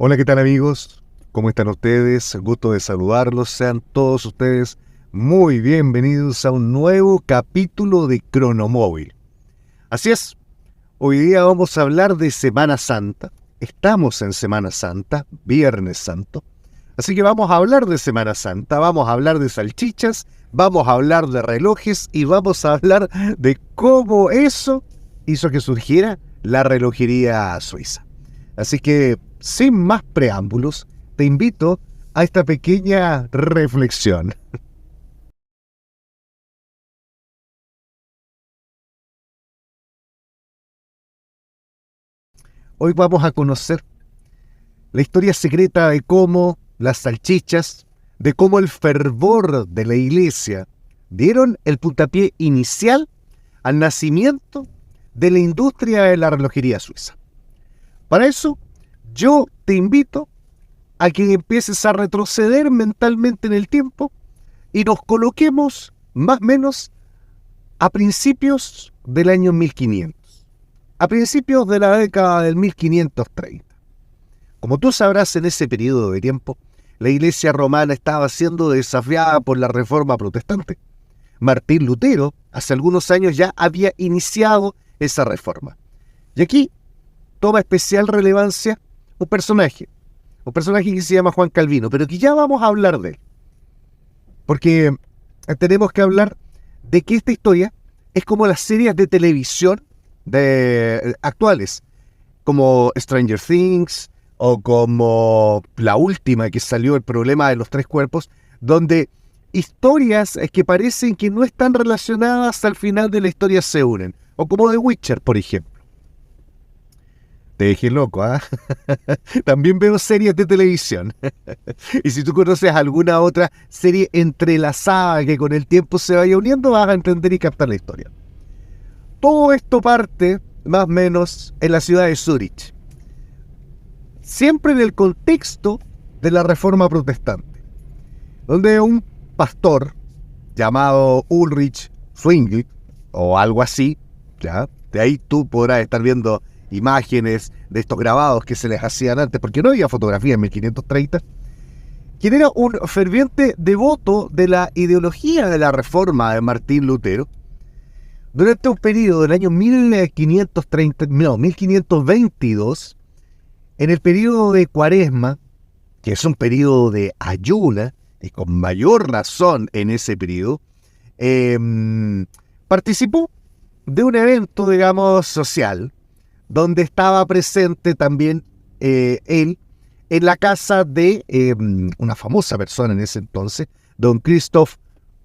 Hola, ¿qué tal amigos? ¿Cómo están ustedes? Gusto de saludarlos. Sean todos ustedes muy bienvenidos a un nuevo capítulo de Cronomóvil. Así es, hoy día vamos a hablar de Semana Santa. Estamos en Semana Santa, Viernes Santo. Así que vamos a hablar de Semana Santa, vamos a hablar de salchichas, vamos a hablar de relojes y vamos a hablar de cómo eso hizo que surgiera la relojería suiza. Así que, sin más preámbulos, te invito a esta pequeña reflexión. Hoy vamos a conocer la historia secreta de cómo las salchichas, de cómo el fervor de la iglesia dieron el puntapié inicial al nacimiento de la industria de la relojería suiza. Para eso, yo te invito a que empieces a retroceder mentalmente en el tiempo y nos coloquemos más o menos a principios del año 1500, a principios de la década del 1530. Como tú sabrás, en ese periodo de tiempo, la Iglesia romana estaba siendo desafiada por la Reforma protestante. Martín Lutero, hace algunos años ya había iniciado esa reforma. Y aquí toma especial relevancia un personaje que se llama Juan Calvino, pero que ya vamos a hablar de él. Porque tenemos que hablar de que esta historia es como las series de televisión actuales, como Stranger Things o como la última que salió, El problema de los tres cuerpos, donde historias que parecen que no están relacionadas al final de la historia se unen, o como The Witcher, por ejemplo. Te dejé loco, ¿ah? También veo series de televisión. Y si tú conoces alguna otra serie entrelazada que con el tiempo se vaya uniendo, vas a entender y captar la historia. Todo esto parte, más o menos, en la ciudad de Zúrich. Siempre en el contexto de la Reforma Protestante, donde un pastor llamado Ulrich Zwingli, o algo así, ¿ya? De ahí tú podrás estar viendo imágenes de estos grabados que se les hacían antes, porque no había fotografía en 1530, quien era un ferviente devoto de la ideología de la reforma de Martín Lutero. Durante un periodo del año 1522, en el periodo de Cuaresma, que es un periodo de ayuna, y con mayor razón en ese periodo, participó de un evento, digamos, social, donde estaba presente también él en la casa de una famosa persona en ese entonces, don Christoph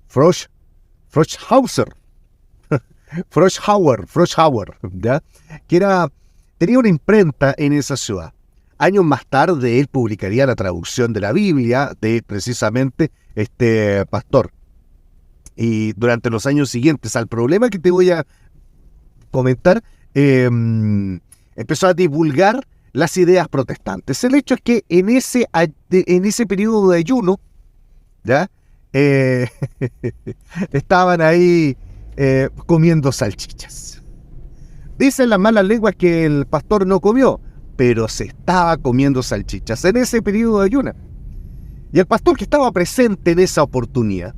Froschhauer, ¿ya? Tenía una imprenta en esa ciudad. Años más tarde él publicaría la traducción de la Biblia de precisamente este pastor. Y durante los años siguientes al problema que te voy a comentar, empezó a divulgar las ideas protestantes. El hecho es que en ese periodo de ayuno, ¿ya? Estaban ahí comiendo salchichas. Dicen las malas lenguas que el pastor no comió, pero se estaba comiendo salchichas en ese periodo de ayuno. Y el pastor que estaba presente en esa oportunidad,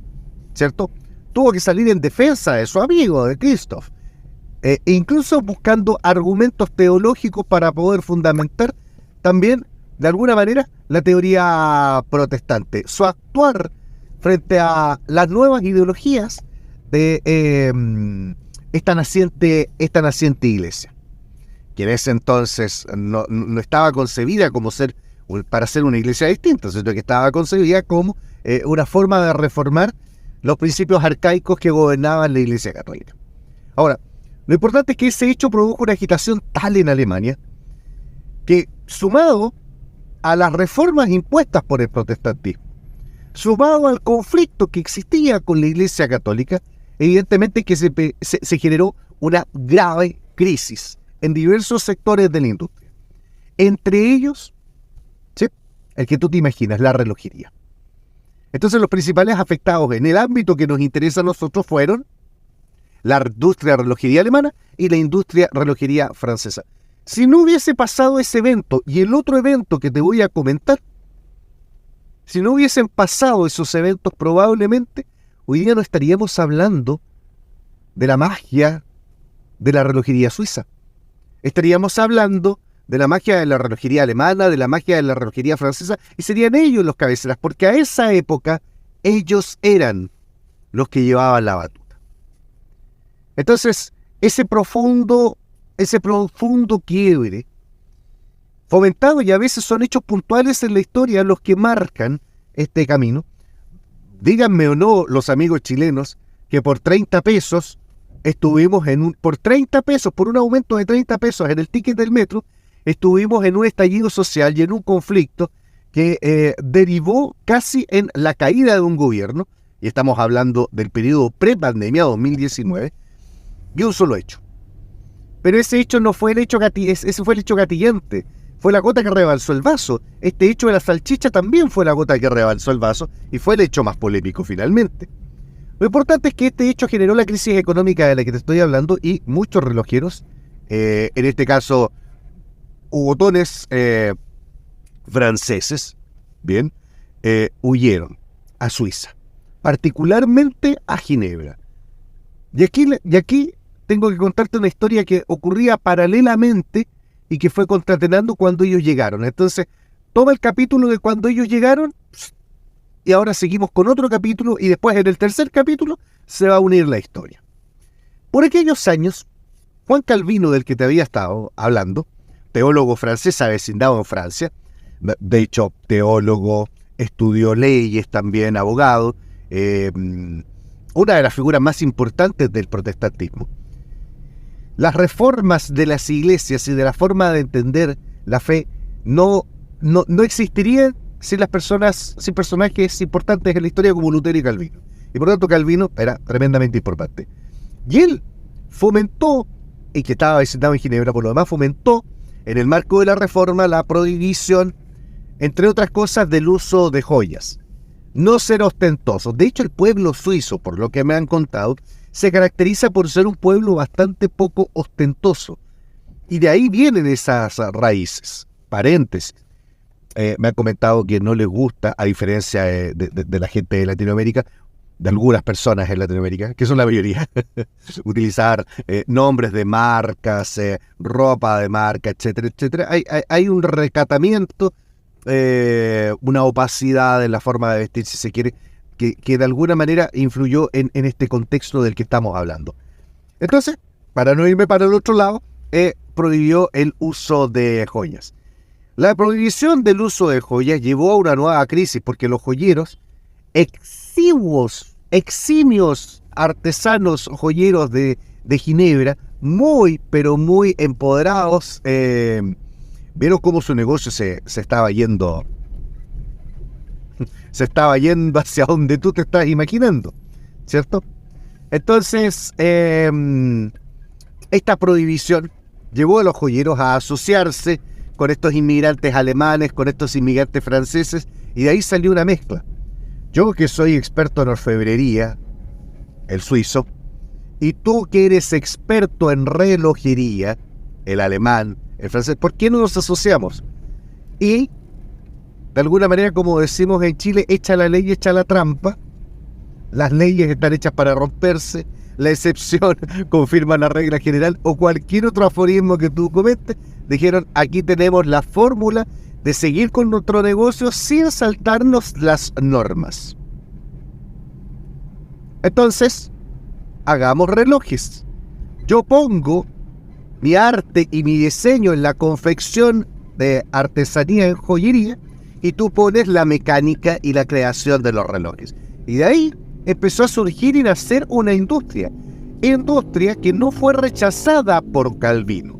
¿cierto?, tuvo que salir en defensa de su amigo, de Christoph, incluso buscando argumentos teológicos para poder fundamentar también, de alguna manera, la teoría protestante. Su actuar frente a las nuevas ideologías de esta naciente iglesia, que en ese entonces no estaba concebida como para ser una iglesia distinta, sino que estaba concebida como una forma de reformar los principios arcaicos que gobernaban la Iglesia Católica. Ahora, lo importante es que ese hecho produjo una agitación tal en Alemania que, sumado a las reformas impuestas por el protestantismo, sumado al conflicto que existía con la Iglesia Católica, evidentemente que se generó una grave crisis en diversos sectores de la industria. Entre ellos, ¿sí?, el que tú te imaginas, la relojería. Entonces los principales afectados en el ámbito que nos interesa a nosotros fueron la industria de relojería alemana y la industria de relojería francesa. Si no hubiese pasado ese evento y el otro evento que te voy a comentar, si no hubiesen pasado esos eventos, probablemente hoy día no estaríamos hablando de la magia de la relojería suiza. Estaríamos hablando de la magia de la relojería alemana, de la magia de la relojería francesa, y serían ellos los cabeceras, porque a esa época ellos eran los que llevaban la batuta. Entonces, ese profundo quiebre, fomentado, y a veces son hechos puntuales en la historia los que marcan este camino. Díganme o no los amigos chilenos que por 30 pesos estuvimos por 30 pesos, por un aumento de 30 pesos en el ticket del metro, estuvimos en un estallido social y en un conflicto que derivó casi en la caída de un gobierno, y estamos hablando del periodo pre-pandemia 2019, y un solo hecho. Pero ese hecho no fue el hecho ese fue el hecho gatillante, fue la gota que rebalsó el vaso. Este hecho de la salchicha también fue la gota que rebalsó el vaso y fue el hecho más polémico finalmente. Lo importante es que este hecho generó la crisis económica de la que te estoy hablando y muchos relojeros, en este caso hugotones franceses, bien, huyeron a Suiza, particularmente a Ginebra. Y aquí tengo que contarte una historia que ocurría paralelamente y que fue concatenando cuando ellos llegaron. Entonces, toma el capítulo de cuando ellos llegaron y ahora seguimos con otro capítulo y después en el tercer capítulo se va a unir la historia. Por aquellos años, Juan Calvino, del que te había estado hablando, teólogo francés avecindado en Francia, de hecho teólogo, estudió leyes también, abogado, una de las figuras más importantes del protestantismo. Las reformas de las iglesias y de la forma de entender la fe no existirían sin personajes importantes en la historia como Lutero y Calvino. Y por lo tanto Calvino era tremendamente importante. Y él fomentó, y que estaba visitado en Ginebra por lo demás, fomentó en el marco de la reforma la prohibición, entre otras cosas, del uso de joyas. No ser ostentosos. De hecho, el pueblo suizo, por lo que me han contado, se caracteriza por ser un pueblo bastante poco ostentoso. Y de ahí vienen esas raíces. Paréntesis. Me han comentado que no les gusta, a diferencia de la gente de Latinoamérica, de algunas personas en Latinoamérica, que son la mayoría, utilizar nombres de marcas, ropa de marca, etcétera, etcétera. Hay un recatamiento, una opacidad en la forma de vestir, si se quiere, que de alguna manera influyó en este contexto del que estamos hablando. Entonces, para no irme para el otro lado, prohibió el uso de joyas. La prohibición del uso de joyas llevó a una nueva crisis, porque los joyeros, eximios artesanos joyeros de Ginebra, muy, pero muy empoderados, vieron cómo su negocio se estaba yendo hacia donde tú te estás imaginando, ¿cierto? Entonces, esta prohibición llevó a los joyeros a asociarse con estos inmigrantes alemanes, con estos inmigrantes franceses, y de ahí salió una mezcla. Yo, que soy experto en orfebrería, el suizo, y tú que eres experto en relojería, el alemán, el francés, ¿por qué no nos asociamos? Y, de alguna manera, como decimos en Chile, echa la ley, echa la trampa. Las leyes están hechas para romperse, la excepción confirma la regla general, o cualquier otro aforismo que tú comentes. Dijeron, aquí tenemos la fórmula de seguir con nuestro negocio sin saltarnos las normas. Entonces, hagamos relojes. Yo pongo mi arte y mi diseño en la confección de artesanía en joyería, y tú pones la mecánica y la creación de los relojes. Y de ahí empezó a surgir y nacer una industria que no fue rechazada por Calvino.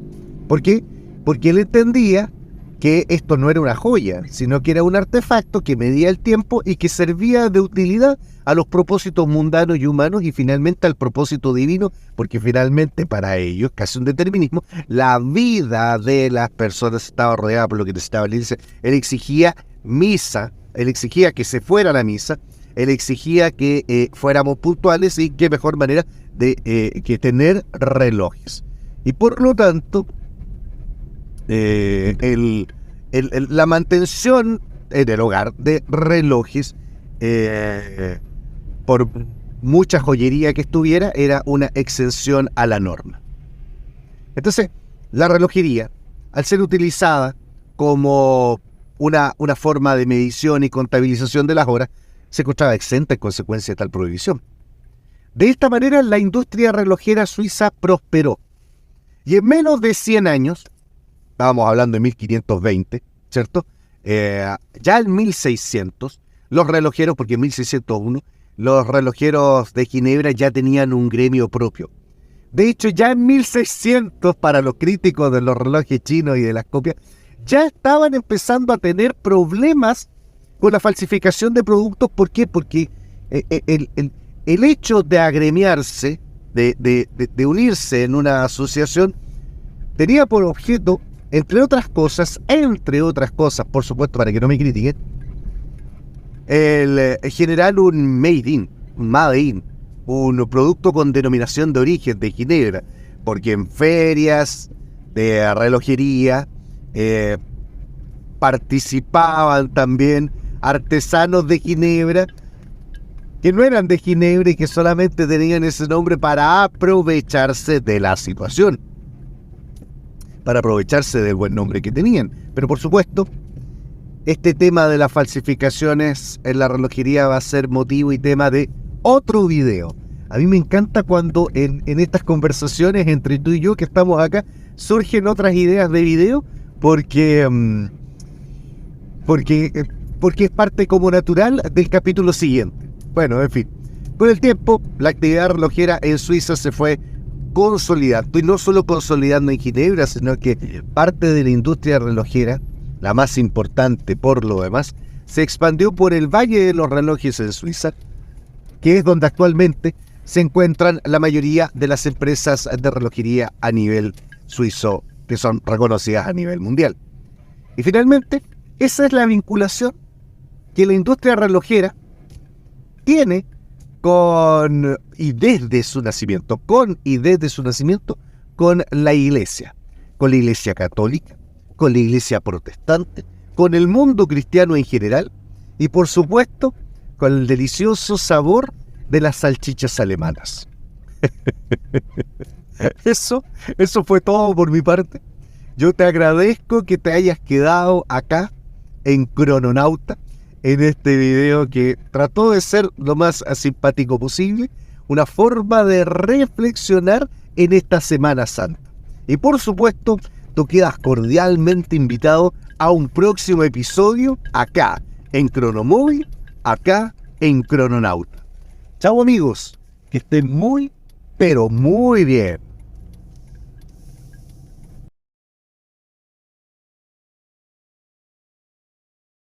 ¿Por qué? Porque él entendía que esto no era una joya, sino que era un artefacto que medía el tiempo y que servía de utilidad a los propósitos mundanos y humanos, y finalmente al propósito divino, porque finalmente para ellos, casi un determinismo, la vida de las personas estaba rodeada por lo que necesitaba la iglesia. Él exigía misa, él exigía que se fuera a la misa, él exigía que fuéramos puntuales, y qué mejor manera de que tener relojes. Y por lo tanto, la mantención en el hogar de relojes, por mucha joyería que estuviera, era una exención a la norma. Entonces, la relojería, al ser utilizada como una forma de medición y contabilización de las horas, se encontraba exenta en consecuencia de tal prohibición. De esta manera, la industria relojera suiza prosperó. Y en menos de 100 años, estábamos hablando de 1520, ¿cierto? Ya en 1600, los relojeros, porque en 1601, los relojeros de Ginebra ya tenían un gremio propio. De hecho, ya en 1600, para los críticos de los relojes chinos y de las copias, ya estaban empezando a tener problemas con la falsificación de productos. ¿Por qué? Porque el hecho de agremiarse, de unirse en una asociación, tenía por objeto, entre otras cosas, por supuesto, para que no me critiquen, el generar un made in, un producto con denominación de origen de Ginebra, porque en ferias de relojería participaban también artesanos de Ginebra que no eran de Ginebra y que solamente tenían ese nombre para aprovecharse de la situación, para aprovecharse del buen nombre que tenían. Pero por supuesto, este tema de las falsificaciones en la relojería va a ser motivo y tema de otro video. A mí me encanta cuando en estas conversaciones entre tú y yo que estamos acá surgen otras ideas de video, porque es parte como natural del capítulo siguiente. Bueno, en fin, con el tiempo la actividad relojera en Suiza se fue consolidando, y no solo consolidando en Ginebra, sino que parte de la industria relojera, la más importante por lo demás, se expandió por el Valle de los Relojes en Suiza, que es donde actualmente se encuentran la mayoría de las empresas de relojería a nivel suizo, que son reconocidas a nivel mundial. Y finalmente, esa es la vinculación que la industria relojera tiene desde su nacimiento, con la iglesia católica, con la iglesia protestante, con el mundo cristiano en general, y por supuesto, con el delicioso sabor de las salchichas alemanas. Eso fue todo por mi parte. Yo te agradezco que te hayas quedado acá en Crononauta, en este video que trató de ser lo más simpático posible, una forma de reflexionar en esta Semana Santa. Y por supuesto, tú quedas cordialmente invitado a un próximo episodio acá en Cronomóvil, acá en Crononauta. Chao amigos, que estén muy, pero muy bien.